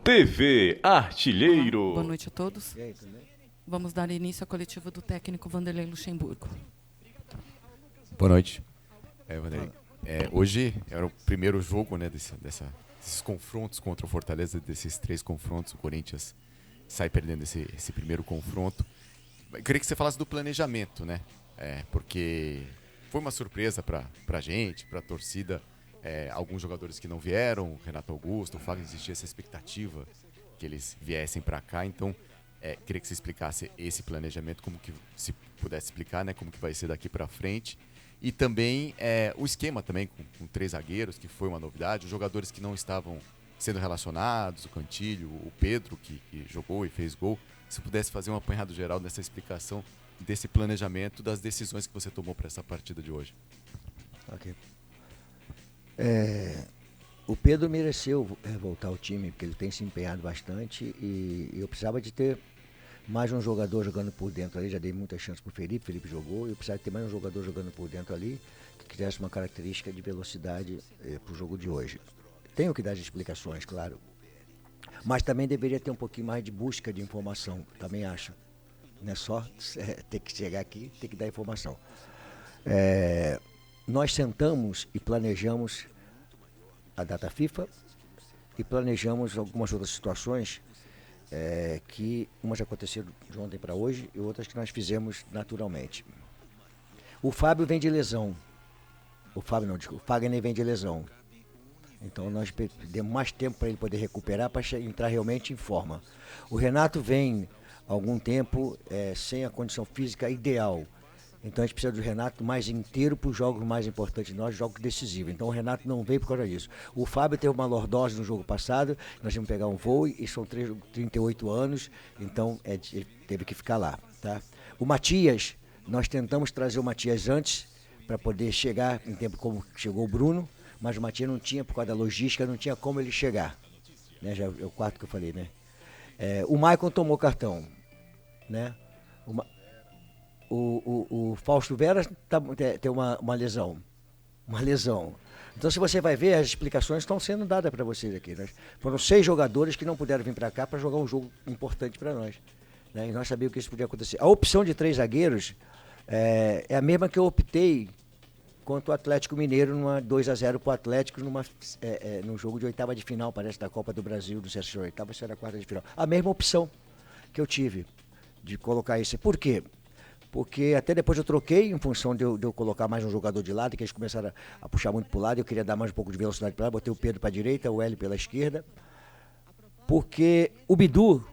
TV Artilheiro. Boa noite a todos. Vamos dar início à coletiva do técnico Vanderlei Luxemburgo. Boa noite. Vanderlei, hoje era o primeiro jogo, né, desses confrontos contra o Fortaleza, desses 3 confrontos. O Corinthians sai perdendo esse primeiro confronto. Eu queria que você falasse do planejamento, né? Porque foi uma surpresa pra gente, pra torcida. Alguns jogadores que não vieram, o Renato Augusto, o Fagner, existia essa expectativa que eles viessem para cá. Então, queria que você explicasse esse planejamento, como que, se pudesse explicar, né, como que vai ser daqui para frente. E também o esquema também com 3 zagueiros, que foi uma novidade, os jogadores que não estavam sendo relacionados, o Cantilho, o Pedro, que jogou e fez gol. Se pudesse fazer um apanhado geral dessa explicação, desse planejamento, das decisões que você tomou para essa partida de hoje. Ok. O Pedro mereceu voltar ao time, porque ele tem se empenhado bastante e eu precisava de ter mais um jogador jogando por dentro ali. Já dei muita chance pro Felipe jogou, e eu precisava ter mais um jogador jogando por dentro ali, que tivesse uma característica de velocidade pro jogo de hoje. Tenho que dar as explicações, claro, mas também deveria ter um pouquinho mais de busca de informação, também acho. Não é só ter que chegar aqui, ter que dar informação. Nós sentamos e planejamos a data FIFA e planejamos algumas outras situações que umas aconteceram de ontem para hoje e outras que nós fizemos naturalmente. O Fábio vem de lesão. O Fagner vem de lesão. Então nós demos mais tempo para ele poder recuperar, para entrar realmente em forma. O Renato vem há algum tempo sem a condição física ideal. Então a gente precisa do Renato mais inteiro para os jogos mais importantes de nós, jogos decisivos. Então o Renato não veio por causa disso. O Fábio teve uma lordose no jogo passado, nós tivemos que pegar um voo e são 38 anos, então ele teve que ficar lá. Tá? O Matias, nós tentamos trazer o Matias antes para poder chegar em tempo como chegou o Bruno, mas o Matias não tinha, por causa da logística, não tinha como ele chegar. Né? Já é o quarto que eu falei, né? O Maicon tomou cartão, né? O Fausto Vera tem uma lesão. Uma lesão. Então, se você vai ver, as explicações estão sendo dadas para vocês aqui. Né? Foram 6 jogadores que não puderam vir para cá para jogar um jogo importante para nós. Né? E nós sabíamos que isso podia acontecer. A opção de 3 zagueiros é a mesma que eu optei contra o Atlético Mineiro, numa 2-0 para o Atlético, num jogo de 8ª de final, parece, da Copa do Brasil, não sei se era 8ª ou se era 4ª de final. A mesma opção que eu tive de colocar isso. Por quê? Porque até depois eu troquei em função de eu colocar mais um jogador de lado, que eles começaram a puxar muito para o lado, eu queria dar mais um pouco de velocidade para lá, botei o Pedro para a direita, o Hélio pela esquerda, porque o Bidu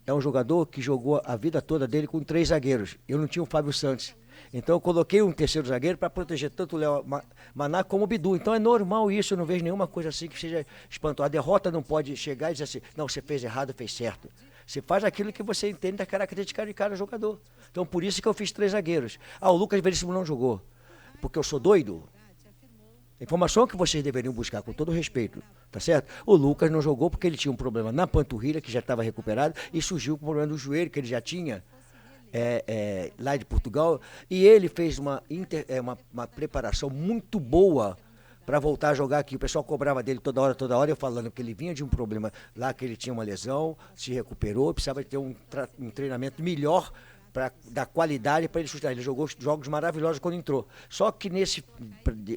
é um jogador que jogou a vida toda dele com 3 zagueiros, eu não tinha o Fábio Santos, então eu coloquei um terceiro zagueiro para proteger tanto o Léo Maná como o Bidu, então é normal isso, eu não vejo nenhuma coisa assim que seja espantosa. A derrota não pode chegar e dizer assim, não, você fez errado, fez certo. Você faz aquilo que você entende da característica de cada jogador. Então, por isso que eu fiz 3 zagueiros. O Lucas Veríssimo não jogou, porque eu sou doido. A informação que vocês deveriam buscar, com todo respeito, tá certo? O Lucas não jogou porque ele tinha um problema na panturrilha, que já estava recuperado, e surgiu o problema do joelho, que ele já tinha lá de Portugal. E ele fez uma preparação muito boa para voltar a jogar aqui. O pessoal cobrava dele toda hora, eu falando que ele vinha de um problema lá, que ele tinha uma lesão, se recuperou, precisava ter um treinamento melhor para dar qualidade para ele sustentar. Ele jogou jogos maravilhosos quando entrou. Só que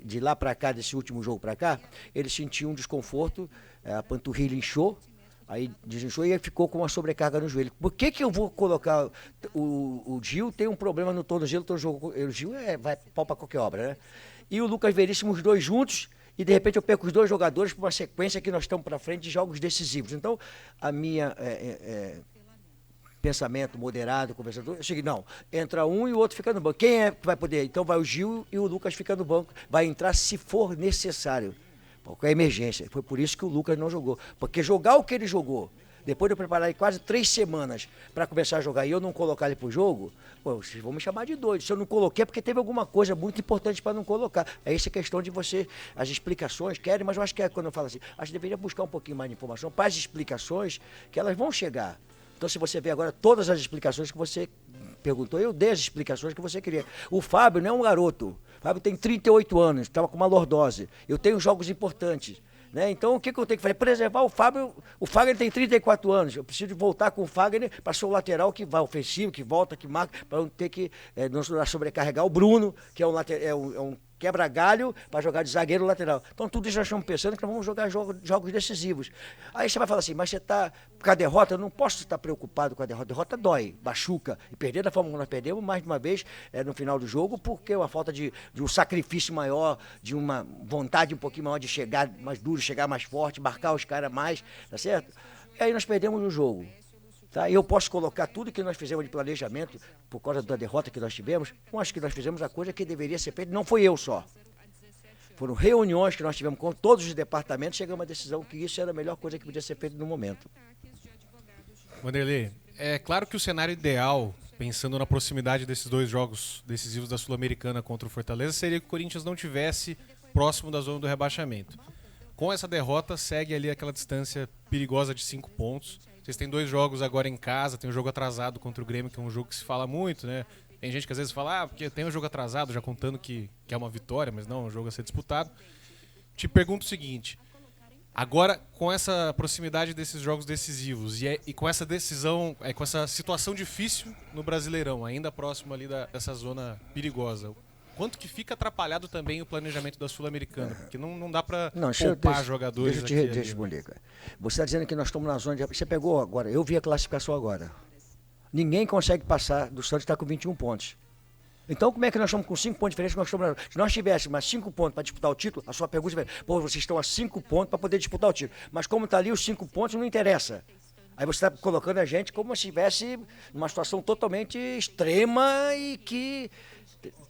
de lá para cá, desse último jogo para cá, ele sentiu um desconforto, a panturrilha inchou, aí desinchou e ele ficou com uma sobrecarga no joelho. Por que eu vou colocar... O Gil tem um problema no tornozelo, o Gil vai pau para qualquer obra, né? E o Lucas Veríssimo, os dois juntos, e de repente eu perco os 2 jogadores por uma sequência que nós estamos para frente de jogos decisivos. Então, a minha pensamento moderado, conversador, eu cheguei, não, entra um e o outro fica no banco. Quem é que vai poder? Então vai o Gil e o Lucas fica no banco. Vai entrar se for necessário. Qualquer emergência. Foi por isso que o Lucas não jogou. Porque jogar o que ele jogou, depois de eu preparar ele quase 3 semanas para começar a jogar e eu não colocar ele pro jogo, vocês vão me chamar de doido. Se eu não coloquei é porque teve alguma coisa muito importante para não colocar. É essa questão de você, as explicações querem, mas eu acho que quando eu falo assim, acho que deveria buscar um pouquinho mais de informação para as explicações que elas vão chegar. Então, se você vê agora todas as explicações que você perguntou, eu dei as explicações que você queria. O Fábio não é um garoto. O Fábio tem 38 anos, estava com uma lordose. Eu tenho jogos importantes. Né? Então, o que eu tenho que fazer? Preservar o Fagner. O Fagner tem 34 anos. Eu preciso voltar com o Fagner para ser o lateral que vai ofensivo, que volta, que marca, para não ter que não sobrecarregar o Bruno, que é um quebra-galho para jogar de zagueiro lateral. Então, tudo isso nós estamos pensando que nós vamos jogar jogos decisivos. Aí você vai falar assim, mas você está com a derrota? Eu não posso estar preocupado com a derrota. A derrota dói, machuca. E perder da forma como nós perdemos, mais de uma vez, no final do jogo, porque é uma falta de um sacrifício maior, de uma vontade um pouquinho maior de chegar mais duro, chegar mais forte, marcar os caras mais, tá certo? E aí nós perdemos o jogo. Tá? E eu posso colocar tudo que nós fizemos de planejamento, por causa da derrota que nós tivemos, eu acho que nós fizemos a coisa que deveria ser feita, não foi eu só. Foram reuniões que nós tivemos com todos os departamentos, chegamos à decisão que isso era a melhor coisa que podia ser feita no momento. Vanderlei, é claro que o cenário ideal, pensando na proximidade desses 2 jogos decisivos da Sul-Americana contra o Fortaleza, seria que o Corinthians não tivesse próximo da zona do rebaixamento. Com essa derrota, segue ali aquela distância perigosa de 5 pontos. Vocês têm 2 jogos agora em casa, tem um jogo atrasado contra o Grêmio, que é um jogo que se fala muito, né? Tem gente que às vezes fala, porque tem um jogo atrasado, já contando que é uma vitória, mas não, é um jogo a ser disputado. Te pergunto o seguinte, agora com essa proximidade desses jogos decisivos e com essa decisão, com essa situação difícil no Brasileirão, ainda próximo ali dessa zona perigosa, quanto que fica atrapalhado também o planejamento da Sul-Americana? Porque não dá para poupar jogadores deixa eu te responder, cara. Você está dizendo que nós estamos na zona de... Você pegou agora, eu vi a classificação agora. Ninguém consegue passar do Santos, está com 21 pontos. Então, como é que nós estamos com 5 pontos diferentes? Se nós tivéssemos mais 5 pontos para disputar o título, a sua pergunta é: pô, vocês estão a 5 pontos para poder disputar o título. Mas como está ali, os 5 pontos não interessa. Aí você está colocando a gente como se estivesse numa situação totalmente extrema e que...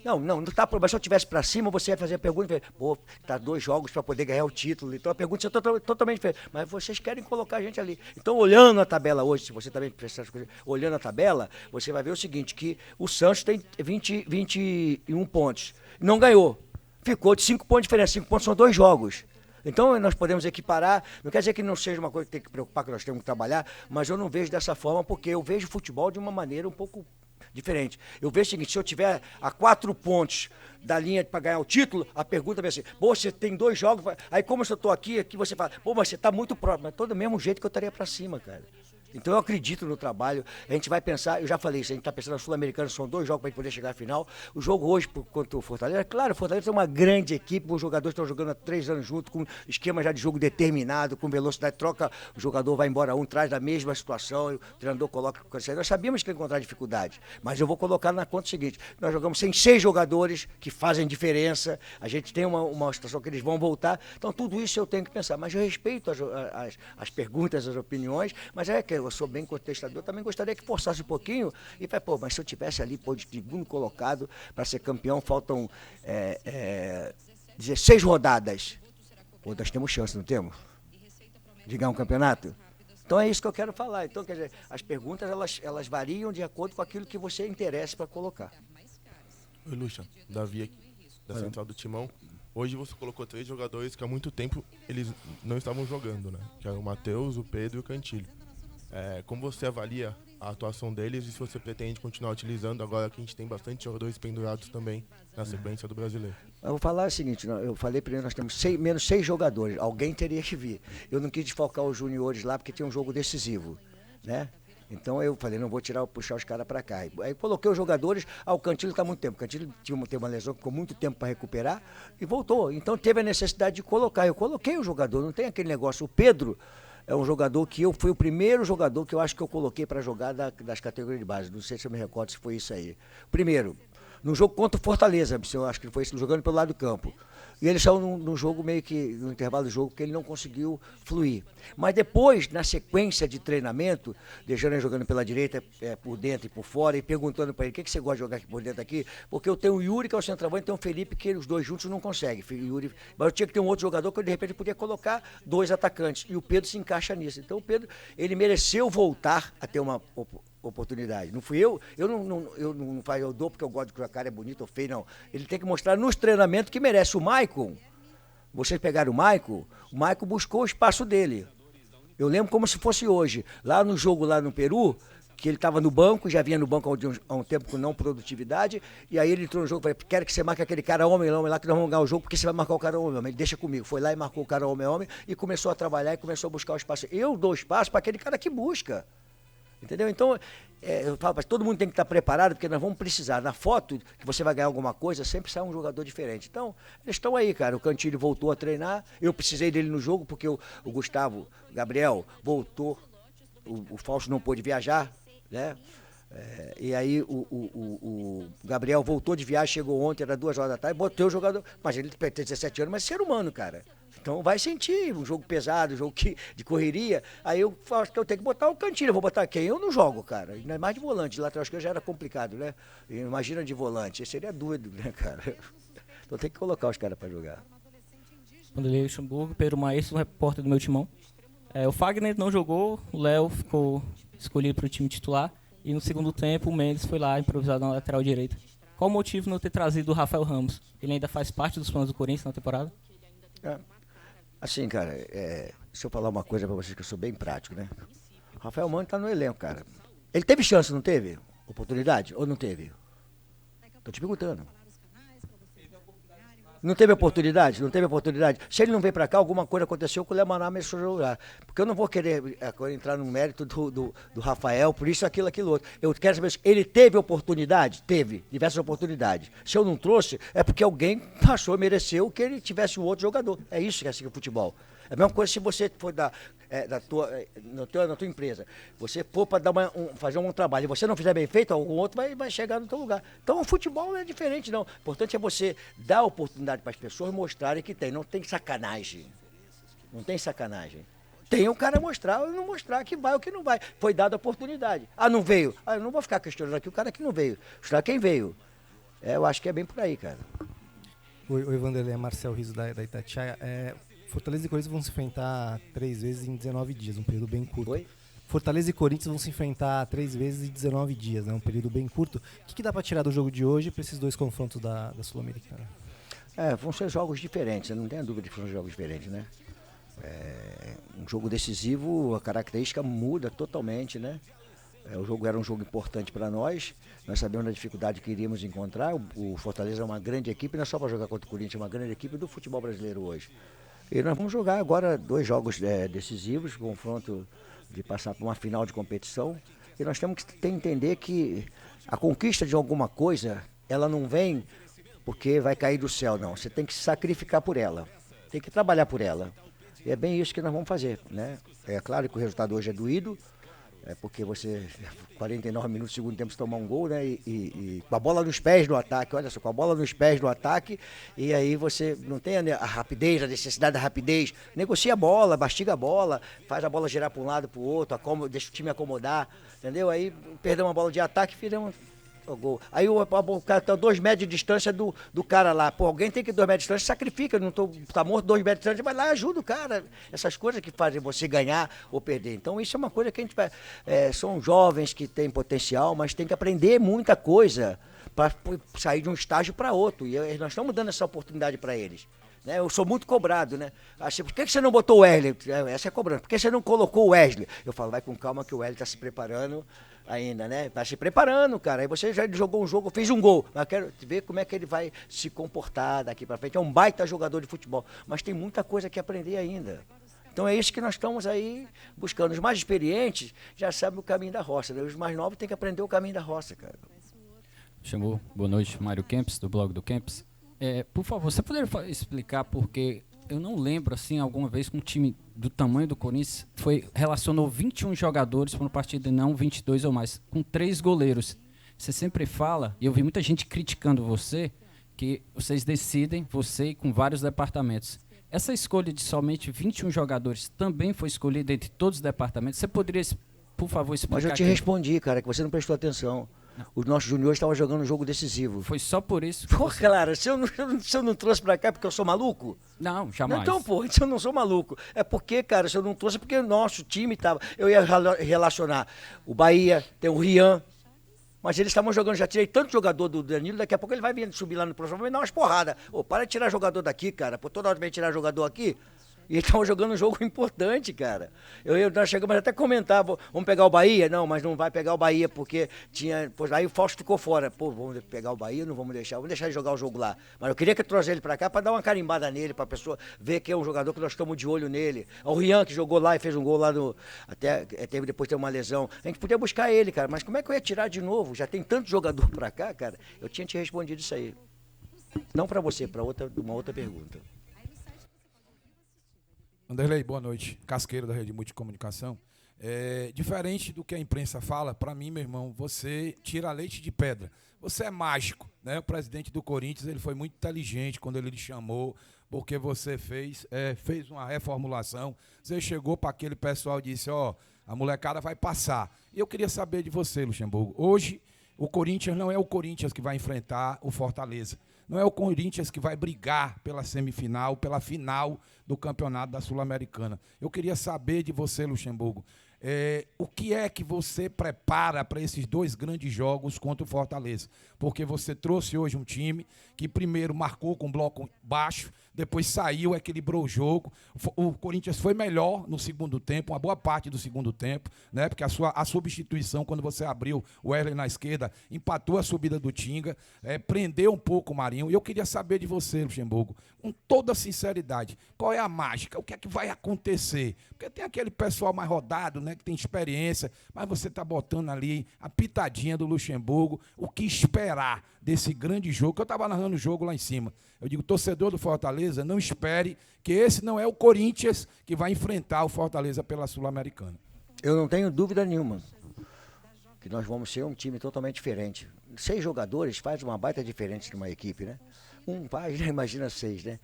Não tá. Mas se eu estivesse para cima, você ia fazer a pergunta, pô, tá 2 jogos para poder ganhar o título. Então a pergunta é totalmente diferente. Mas vocês querem colocar a gente ali. Então, olhando a tabela hoje, se você também prestar olhando a tabela, você vai ver o seguinte, que o Santos tem 21 pontos. Não ganhou. Ficou de 5 pontos de diferença. 5 pontos são 2 jogos. Então nós podemos equiparar, não quer dizer que não seja uma coisa que tem que preocupar, que nós temos que trabalhar, mas eu não vejo dessa forma, porque eu vejo o futebol de uma maneira um pouco diferente. Eu vejo o seguinte, se eu tiver a 4 pontos da linha para ganhar o título, a pergunta vai ser, pô, você tem 2 jogos, aí como eu estou aqui você fala, pô, mas você está muito próximo, mas todo do mesmo jeito que eu estaria para cima, cara. Então eu acredito no trabalho, a gente vai pensar, eu já falei isso, a gente está pensando na Sul-Americana, são 2 jogos para a gente poder chegar à final. O jogo hoje contra o Fortaleza, claro, o Fortaleza é uma grande equipe, os jogadores estão jogando há 3 anos juntos, com esquema já de jogo determinado, com velocidade, troca, o jogador vai embora traz da mesma situação, o treinador coloca... Nós sabíamos que ia encontrar dificuldade, mas eu vou colocar na conta o seguinte, nós jogamos sem 6 jogadores que fazem diferença, a gente tem uma situação que eles vão voltar, então tudo isso eu tenho que pensar, mas eu respeito as perguntas, as opiniões, mas é que eu sou bem contestador, também gostaria que forçasse um pouquinho e vai, pô, mas se eu tivesse ali, pô, de segundo colocado para ser campeão, faltam 16 rodadas. Pô, nós temos chance, não temos? De ganhar um campeonato? Então é isso que eu quero falar. Então, quer dizer, as perguntas, elas variam de acordo com aquilo que você interessa para colocar. Oi, Lucha, Davi aqui, da Central do Timão. Hoje você colocou 3 jogadores que há muito tempo eles não estavam jogando, né? Que eram o Matheus, o Pedro e o Cantilho. Como você avalia a atuação deles e se você pretende continuar utilizando agora que a gente tem bastante jogadores pendurados também na sequência do Brasileiro? Eu vou falar o seguinte, eu falei primeiro, nós temos menos 6 jogadores, alguém teria que vir. Eu não quis desfalcar os juniores lá porque tinha um jogo decisivo, né? Então eu falei, não vou puxar os caras para cá. Aí coloquei os jogadores, o Cantilho está há muito tempo. O Cantilho teve uma lesão, ficou muito tempo para recuperar e voltou. Então teve a necessidade de colocar. Eu coloquei o jogador, não tem aquele negócio. O Pedro é um jogador que fui o primeiro jogador que eu acho que eu coloquei para jogar das categorias de base. Não sei se eu me recordo se foi isso aí. Primeiro, no jogo contra o Fortaleza, eu acho que foi jogando pelo lado do campo. E ele saiu num jogo meio que, no intervalo do jogo, porque ele não conseguiu fluir. Mas depois, na sequência de treinamento, deixando ele jogando pela direita, por dentro e por fora, e perguntando para ele, o que você gosta de jogar aqui por dentro aqui? Porque eu tenho o Yuri, que é o centroavante, e tem o Felipe, que os 2 juntos não conseguem. Mas eu tinha que ter um outro jogador que eu, de repente, podia colocar 2 atacantes. E o Pedro se encaixa nisso. Então o Pedro, ele mereceu voltar a ter uma oportunidade. Não fui eu eu dou porque eu gosto de que a cara é bonita ou feia, não. Ele tem que mostrar nos treinamentos que merece. O Maicon, vocês pegaram o Maicon buscou o espaço dele. Eu lembro como se fosse hoje. Lá no jogo, lá no Peru, que ele estava no banco, já vinha no banco há um tempo com não produtividade, e aí ele entrou no jogo e falou, quero que você marque aquele cara homem lá, que nós vamos ganhar o jogo, porque você vai marcar o cara homem. Ele deixa comigo. Foi lá e marcou o cara homem, e começou a trabalhar e começou a buscar o espaço. Eu dou espaço para aquele cara que busca. Entendeu? Então, eu falo, mas todo mundo tem que estar preparado, porque nós vamos precisar. Na foto, que você vai ganhar alguma coisa, sempre sai um jogador diferente. Então, eles estão aí, cara. O Cantilho voltou a treinar. Eu precisei dele no jogo, porque o Gustavo, Gabriel, voltou. O Fausto não pôde viajar, né? E aí o Gabriel voltou de viagem, chegou ontem, era 2 horas da tarde, botei o jogador. Mas ele tem 17 anos, mas é ser humano, cara. Então vai sentir um jogo pesado, um jogo de correria. Aí eu acho que eu tenho que botar o Cantilho. Eu vou botar quem? Eu não jogo, cara. Ainda mais de volante. De lateral esquerdo já era complicado, né? Imagina de volante. Esse seria doido, né, cara? Então tem que colocar os caras pra jogar. Vanderlei Luxemburgo, Pedro Maestro, repórter do meu timão. O Fagner não jogou, o Léo ficou escolhido para o time titular. E no segundo tempo o Mendes foi lá improvisado na lateral direita. Qual o motivo de não ter trazido o Rafael Ramos? Ele ainda faz parte dos planos do Corinthians na temporada? Assim, cara, se eu falar uma coisa pra vocês que eu sou bem prático, né? O Rafael Mano tá no elenco, cara. Ele teve chance, não teve? Oportunidade? Ou não teve? Tô te perguntando. Não teve oportunidade? Não teve oportunidade? Se ele não veio pra cá, alguma coisa aconteceu com o Lemaná começou a jogar. Porque eu não vou querer agora entrar no mérito do Rafael, por isso, aquilo, outro. Eu quero saber se ele teve oportunidade? Teve, diversas oportunidades. Se eu não trouxe, é porque alguém passou, mereceu que ele tivesse um outro jogador. É isso que é assim, o futebol. É a mesma coisa se você for na tua empresa, você for para fazer um trabalho e você não fizer bem feito, algum outro vai chegar no teu lugar. Então o futebol não é diferente, não. O importante é você dar a oportunidade para as pessoas mostrarem que tem. Não tem sacanagem. Não tem sacanagem. Tem o cara mostrar ou não mostrar que vai ou que não vai. Foi dada a oportunidade. Não veio. Eu não vou ficar questionando aqui o cara que não veio. Mostrar quem veio. Eu acho que é bem por aí, cara. Oi, Vanderlei, é Marcel Riso da Itatiaia. Fortaleza e Corinthians vão se enfrentar 3 vezes em 19 dias, um período bem curto. Oi? Fortaleza e Corinthians vão se enfrentar 3 vezes em 19 dias, né? Um período bem curto. O que dá para tirar do jogo de hoje para esses 2 confrontos da Sul-Americana? Vão ser jogos diferentes, não tenha dúvida que vão ser jogos diferentes, né? Um jogo decisivo, a característica muda totalmente, né? O jogo era um jogo importante para nós, nós sabemos da dificuldade que iríamos encontrar. O Fortaleza é uma grande equipe, não é só para jogar contra o Corinthians, é uma grande equipe do futebol brasileiro hoje. E nós vamos jogar agora 2 jogos decisivos, confronto de passar por uma final de competição. E nós temos que entender que a conquista de alguma coisa, ela não vem porque vai cair do céu, não. Você tem que se sacrificar por ela, tem que trabalhar por ela. E é bem isso que nós vamos fazer, né? É claro que o resultado hoje é doído, porque você, 49 minutos do segundo tempo, você tomar um gol, né? E com a bola nos pés no ataque, olha só, com a bola nos pés no ataque, e aí você não tem a rapidez, a necessidade da rapidez. Negocia a bola, mastiga a bola, faz a bola girar para um lado, para o outro, deixa o time acomodar, entendeu? Aí perdeu uma bola de ataque e fizemos o gol. Aí o cara tá 2 metros de distância do cara lá. Pô, alguém tem que ir 2 metros de distância, sacrifica, tá morto 2 metros de distância, vai lá e ajuda o cara. Essas coisas que fazem você ganhar ou perder. Então isso é uma coisa que a gente vai. São jovens que têm potencial, mas tem que aprender muita coisa para sair de um estágio para outro. E nós estamos dando essa oportunidade para eles. Né? Eu sou muito cobrado, né? Por que você não botou o Wesley? Essa é cobrança. Por que você não colocou o Wesley? Eu falo, vai com calma que o Wesley está se preparando ainda, né? Tá se preparando, cara. Aí você já jogou um jogo, fez um gol. Mas quero ver como é que ele vai se comportar daqui para frente. É um baita jogador de futebol, mas tem muita coisa que aprender ainda. Então é isso que nós estamos aí buscando. Os mais experientes já sabem o caminho da roça, né? Os mais novos têm que aprender o caminho da roça, cara. Chamou. Boa noite, Mário Kempis, do blog do Kempis. Por favor, você poderia explicar porque eu não lembro, assim, alguma vez que um time do tamanho do Corinthians relacionou 21 jogadores para uma partida e não 22 ou mais, com 3 goleiros. Você sempre fala, e eu vi muita gente criticando você, que vocês decidem, você com vários departamentos. Essa escolha de somente 21 jogadores também foi escolhida entre todos os departamentos? Você poderia, por favor, explicar? Mas eu te respondi, cara, que você não prestou atenção. Os nossos juniores estavam jogando um jogo decisivo. Foi só por isso? Pô, claro, se eu não trouxe pra cá é porque eu sou maluco? Não, jamais. Então, pô, se eu não sou maluco. É porque, cara, se eu não trouxe é porque o nosso time tava... Eu ia relacionar o Bahia, tem o Rian, mas eles estavam jogando, já tirei tanto jogador do Danilo, daqui a pouco ele vai vir subir lá no próximo, vai dar umas porradas. Ô, para de tirar jogador daqui, cara, pô, toda hora vem tirar jogador aqui. E estavam jogando um jogo importante, cara. Nós chegamos até a comentar, vamos pegar o Bahia? Não, mas não vai pegar o Bahia, porque tinha. Pois aí o Fausto ficou fora. Pô, vamos pegar o Bahia, não vamos deixar ele jogar o jogo lá. Mas eu queria que eu trouxesse ele pra cá pra dar uma carimbada nele, pra pessoa ver que é um jogador que nós estamos de olho nele. O Rian, que jogou lá e fez um gol lá no. Depois teve uma lesão. A gente podia buscar ele, cara. Mas como é que eu ia tirar de novo? Já tem tanto jogador pra cá, cara. Eu tinha te respondido isso aí. Não pra você, pra uma outra pergunta. Anderlei, boa noite. Casqueiro da Rede Multicomunicação. Diferente do que a imprensa fala, para mim, meu irmão, você tira leite de pedra. Você é mágico, né? O presidente do Corinthians, ele foi muito inteligente quando ele lhe chamou, porque você fez uma reformulação. Você chegou para aquele pessoal e disse, a molecada vai passar. E eu queria saber de você, Luxemburgo. Hoje, o Corinthians não é o Corinthians que vai enfrentar o Fortaleza. Não é o Corinthians que vai brigar pela semifinal, pela final do campeonato da Sul-Americana. Eu queria saber de você, Luxemburgo, o que é que você prepara para esses 2 grandes jogos contra o Fortaleza? Porque você trouxe hoje um time que primeiro marcou com bloco baixo, depois saiu, equilibrou o jogo. O Corinthians foi melhor no segundo tempo, uma boa parte do segundo tempo, né? Porque a substituição, quando você abriu o Wesley na esquerda, empatou a subida do Tinga, prendeu um pouco o Marinho. E eu queria saber de você, Luxemburgo, com toda sinceridade, qual é a mágica? O que é que vai acontecer? Porque tem aquele pessoal mais rodado, né, que tem experiência, mas você está botando ali a pitadinha do Luxemburgo, o que esperar desse grande jogo, que eu estava narrando o jogo lá em cima. Eu digo, torcedor do Fortaleza, não espere que esse não é o Corinthians que vai enfrentar o Fortaleza pela Sul-Americana. Eu não tenho dúvida nenhuma que nós vamos ser um time totalmente diferente. 6 jogadores faz uma baita diferença numa equipe, né? Um faz, né? Imagina 6, né?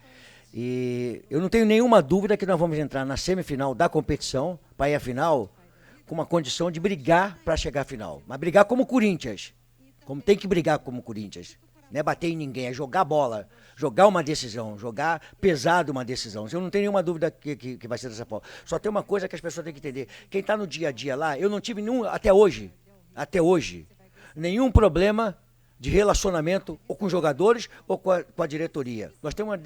E eu não tenho nenhuma dúvida que nós vamos entrar na semifinal da competição, para ir à final, com uma condição de brigar para chegar à final. Mas brigar como o Corinthians. Como tem que brigar como o Corinthians. Não é bater em ninguém, é jogar bola, jogar uma decisão, jogar pesado uma decisão. Eu não tenho nenhuma dúvida que vai ser dessa forma. Só tem uma coisa que as pessoas têm que entender. Quem está no dia a dia lá, eu não tive nenhum, até hoje, nenhum problema de relacionamento ou com jogadores ou com a diretoria. Nós temos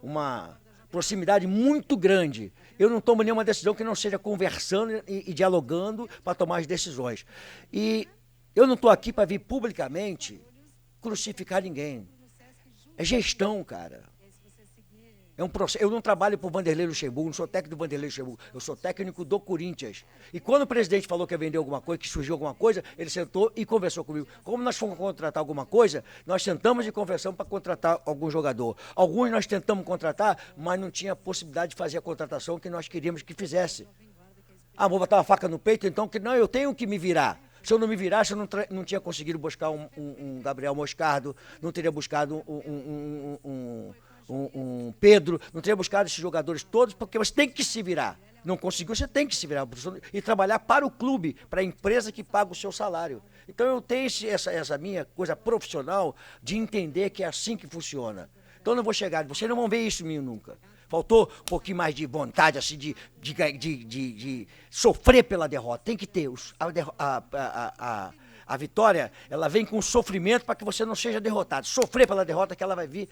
uma proximidade muito grande. Eu não tomo nenhuma decisão que não seja conversando e dialogando para tomar as decisões. E eu não estou aqui para vir publicamente crucificar ninguém. É gestão, cara. É um processo. Eu não trabalho para o Vanderlei Luxemburgo, não sou técnico do Vanderlei Luxemburgo, eu sou técnico do Corinthians. E quando o presidente falou que ia vender alguma coisa, que surgiu alguma coisa, ele sentou e conversou comigo. Como nós fomos contratar alguma coisa, nós sentamos e conversamos para contratar algum jogador. Alguns nós tentamos contratar, mas não tinha possibilidade de fazer a contratação que nós queríamos que fizesse. Ah, vou botar uma faca no peito, então, que não, eu tenho que me virar. Se eu não me virasse, eu não tinha conseguido buscar um Gabriel Moscardo, não teria buscado um Pedro, não teria buscado esses jogadores todos, porque você tem que se virar. Não conseguiu, você tem que se virar e trabalhar para o clube, para a empresa que paga o seu salário. Então eu tenho essa minha coisa profissional de entender que é assim que funciona. Então eu não vou chegar, vocês não vão ver isso em mim nunca. Faltou um pouquinho mais de vontade, assim, de sofrer pela derrota. Tem que ter. A vitória, ela vem com sofrimento para que você não seja derrotado. Sofrer pela derrota que ela vai vir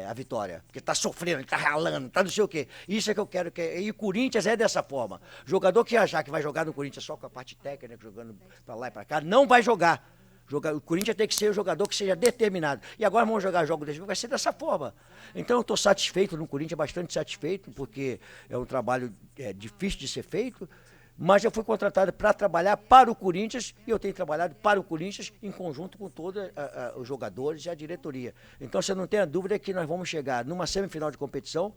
a vitória. Porque está sofrendo, está ralando, está não sei o quê. Isso é que eu quero. E o Corinthians é dessa forma. Jogador que achar que vai jogar no Corinthians só com a parte técnica, jogando para lá e para cá, não vai jogar. O Corinthians tem que ser um jogador que seja determinado. E agora vamos jogar jogo desse jogo, vai ser dessa forma. Então eu estou satisfeito no Corinthians, bastante satisfeito, porque é um trabalho difícil de ser feito, mas eu fui contratado para trabalhar para o Corinthians e eu tenho trabalhado para o Corinthians em conjunto com todos os jogadores e a diretoria. Então você não tem a dúvida que nós vamos chegar numa semifinal de competição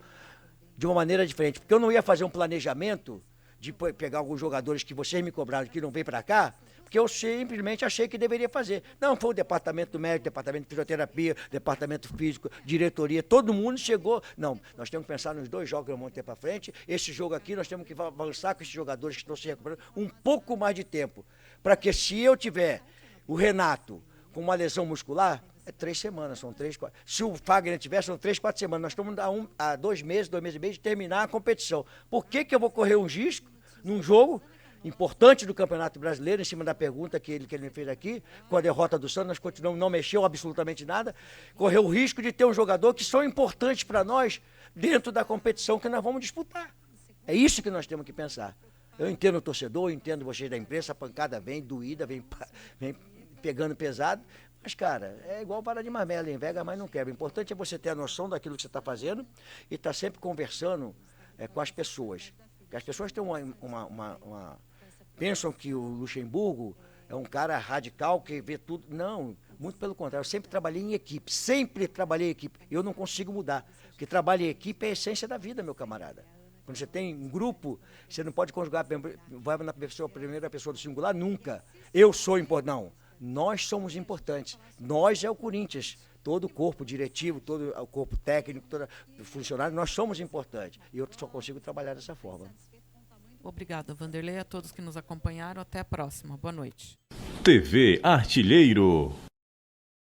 de uma maneira diferente, porque eu não ia fazer um planejamento de pegar alguns jogadores que vocês me cobraram que não vêm para cá, porque eu simplesmente achei que deveria fazer. Não, foi o departamento médico, departamento de fisioterapia, departamento físico, diretoria, todo mundo chegou. Não, nós temos que pensar nos 2 jogos que vamos ter para frente. Esse jogo aqui, nós temos que avançar com esses jogadores que estão se recuperando um pouco mais de tempo. Para que se eu tiver o Renato com uma lesão muscular, é 3 semanas, são 3, 4. Se o Fagner tiver, são 3, 4 semanas. Nós estamos a 2 meses, 2 meses e meio de terminar a competição. Por que eu vou correr um risco num jogo importante do Campeonato Brasileiro, em cima da pergunta que ele me fez aqui, com a derrota do Santos, nós continuamos, não mexeu absolutamente nada, correu o risco de ter um jogador que são importantes para nós dentro da competição que nós vamos disputar. É isso que nós temos que pensar. Eu entendo o torcedor, eu entendo vocês da imprensa, a pancada vem doída, vem pegando pesado, mas, cara, é igual vara de marmelo, enverga, mas não quebra. O importante é você ter a noção daquilo que você está fazendo e estar sempre conversando com as pessoas. Porque as pessoas têm pensam que o Luxemburgo é um cara radical que vê tudo. Não, muito pelo contrário. Eu sempre trabalhei em equipe, sempre trabalhei em equipe. Eu não consigo mudar, porque trabalho em equipe é a essência da vida, meu camarada. Quando você tem um grupo, você não pode conjugar, vai na primeira pessoa do singular, nunca. Eu sou importante. Não, nós somos importantes. Nós é o Corinthians. Todo o corpo diretivo, todo o corpo técnico, todo o funcionário, nós somos importantes. E eu só consigo trabalhar dessa forma. Obrigada, Vanderlei, a todos que nos acompanharam. Até a próxima. Boa noite. TV Artilheiro.